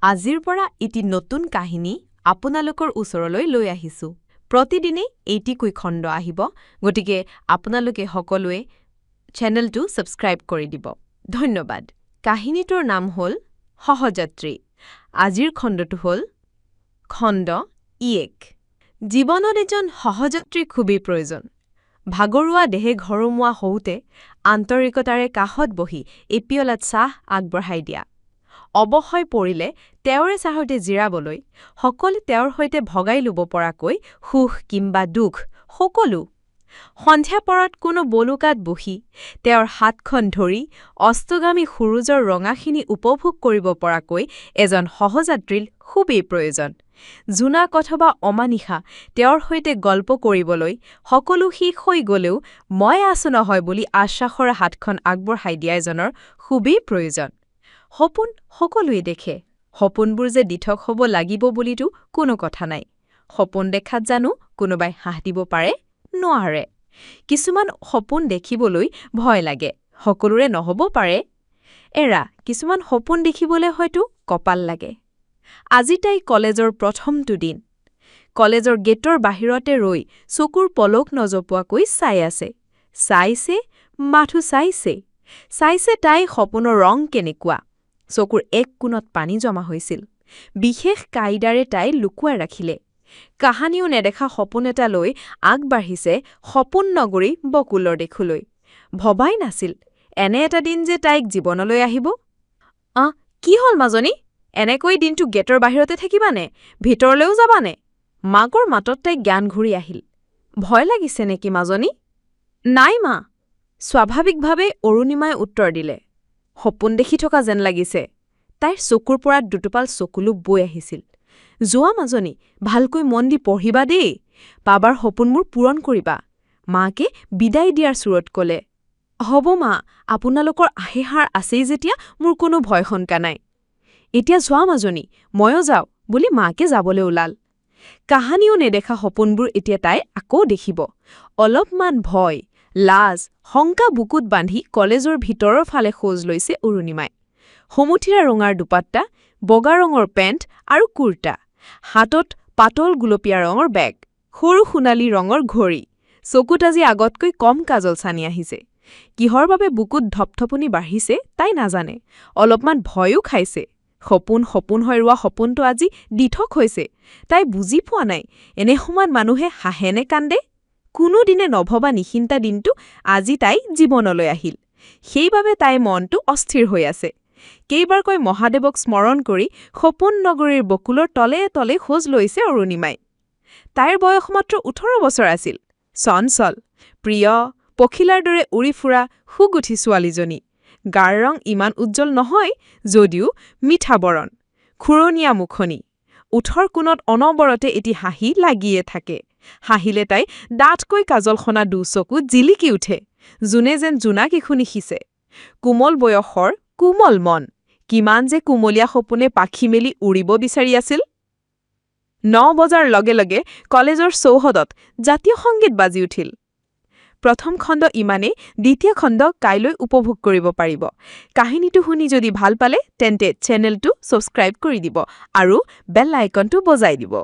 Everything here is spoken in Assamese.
আজিৰ পৰা এটি নতুন কাহিনী আপোনালোকৰ ওচৰলৈ লৈ আহিছোঁ। প্ৰতিদিনে এইটিকৈ খণ্ড আহিব, গতিকে আপোনালোকে সকলোৱে চেনেলটো ছাবস্ক্ৰাইব কৰি দিব। ধন্যবাদ। কাহিনীটোৰ নাম হ'ল সহযাত্ৰী। আজিৰ খণ্ডটো হ'ল খণ্ড 1। জীৱনত এজন সহযাত্ৰী খুবেই প্ৰয়োজন। ভাগৰুৱা দেহে ঘৰমুৱা হওঁতে আন্তৰিকতাৰে কাষত বহি এপিয়লাত চাহ আগবঢ়াই দিয়া। অৱসয় পৰিলে তেওঁৰে চাহতে জিৰাবলৈ সকলো তেওঁৰ সৈতে ভগাই ল'ব পৰাকৈ সুখ কিম্বা দুখ সকলো। সন্ধিয়া পৰত কোনো বলুকাত বহি তেওঁৰ হাতখন ধৰি অস্তগামী সূৰুজৰ ৰঙাখিনি উপভোগ কৰিব পৰাকৈ এজন সহযাত্ৰীৰ খুবেই প্ৰয়োজন। জোনাক অথবা অমানিশা তেওঁৰ সৈতে গল্প কৰিবলৈ সকলো শেষ হৈ গ'লেও মই আছো নহয় বুলি আশ্বাসৰ হাতখন আগবঢ়াই দিয়া এজনৰ খুবেই প্ৰয়োজন। সপোন সকলোৱে দেখে। সপোনবোৰ যে দিঠক হ'ব লাগিব বুলিতো কোনো কথা নাই। সপোন দেখাত জানো কোনোবাই হাঁহ দিব পাৰে? নোৱাৰে। কিছুমান সপোন দেখিবলৈ ভয় লাগে, সকলোৰে নহ'ব পাৰে। কিছুমান সপোন দেখিবলৈ হয়তো কপাল লাগে। আজি তাই কলেজৰ প্ৰথমটো দিন। কলেজৰ গেটৰ বাহিৰতে ৰৈ চকুৰ পলক নজপোৱাকৈ চাই আছে। মাথো চাইছে তাই সপোনৰ ৰং কেনেকুৱা। চকুৰ এক কোণত পানী জমা হৈছিল। বিশেষ কায়দাৰে তাই লুকুৱাই ৰাখিলে। কাহানিও নেদেখা সপোন এটা লৈ আগবাঢ়িছে সপোন নগৰী বকুলৰ দেশলৈ। ভবাই নাছিল এনে এটা দিন যে তাইক জীৱনলৈ আহিব। কি হ'ল মাজনী? এনেকৈ দিনটো গেটৰ বাহিৰতে থাকিবানে? ভিতৰলৈও যাবানে? মাকৰ মাতত তাইক জ্ঞান ঘূৰি আহিল। ভয় লাগিছে নেকি মাজনী? নাই মা, স্বাভাৱিকভাৱে অৰুণিমাই উত্তৰ দিলে। সপোন দেখি থকা যেন লাগিছে। তাইৰ চকুৰ পৰা দুটোপাল চকুলো বৈ আহিছিল। যোৱা মাজনী, ভালকৈ মন দি পঢ়িবা দেই। বাবাৰ সপোনবোৰ পূৰণ কৰিবা, মাকে বিদায় দিয়াৰ চুৰত ক'লে। হ'ব মা, আপোনালোকৰ আশীৰ্বাদ আছেই যেতিয়া মোৰ কোনো ভয় শংকা নাই। এতিয়া যোৱা মাজনী, ময়ো যাওঁ বুলি মাকে যাবলৈ ওলাল। কাহানিও নেদেখা সপোনবোৰ এতিয়া তাই আকৌ দেখিব। অলপমান ভয়, লাজ, শংকা বুকুত বান্ধি কলেজৰ ভিতৰৰ ফালে খোজ লৈছে অৰুণিমাই। সমুথিৰা ৰঙৰ দুপাট্টা, বগা ৰঙৰ পেণ্ট আৰু কুৰ্তা, হাতত পাতল গুলপীয়া ৰঙৰ বেগ, সৰু সোণালী ৰঙৰ ঘড়ী। চকুত আজি আগতকৈ কম কাজল ছানি আহিছে। কিহৰ বাবে বুকুত ধপধপনি বাঢ়িছে তাই নাজানে। অলপমান ভয়ো খাইছে। সপোন হৈ ৰোৱা সপোনটো আজি দিঠক হৈছে। তাই বুজি পোৱা নাই এনে সময়ত মানুহে হাঁহে নে কান্দে। কোনোদিনে নভবা নিশ্চিন্তা দিনটো আজি তাই জীৱনলৈ আহিল। সেইবাবে তাইৰ মনটো অস্থিৰ হৈ আছে। কেইবাৰকৈ মহাদেৱক স্মৰণ কৰি সপোন নগৰীৰ বকুলৰ তলে তলে খোজ লৈছে অৰুণিমাই। তাইৰ বয়স মাত্ৰ 18 বছৰ আছিল। চঞ্চল, প্ৰিয়, পখিলাৰ দৰে উৰি ফুৰা সুগুঠি ছোৱালীজনী। গাৰ ৰং ইমান উজ্জ্বল নহয় যদিও মিঠা বৰণ, খুৰণীয়া মুখনি। ওঠৰ কোণত অনবৰতে এটি হাঁহি লাগিয়ে থাকে। হাঁহিলে তাই ডাঠকৈ কাজল সনা দুচকু জিলিকি উঠে, যোনে যেন জোনাকী শুনি সিঁচে। কোমল বয়সৰ কোমল মন, কিমান যে কুমলীয়া সপোনে পাখি মেলি উৰিব বিচাৰি আছিল। 9 বজাৰ লগে লগে কলেজৰ চৌহদত জাতীয় সংগীত বাজি উঠিল। প্ৰথম খণ্ড ইমানেই, দ্বিতীয় খণ্ড কাইলৈ উপভোগ কৰিব পাৰিব। কাহিনীটো শুনি যদি ভাল পালে তেন্তে চেনেলটো ছাবস্ক্ৰাইব কৰি দিব আৰু বেল আইকনটো বজাই দিব।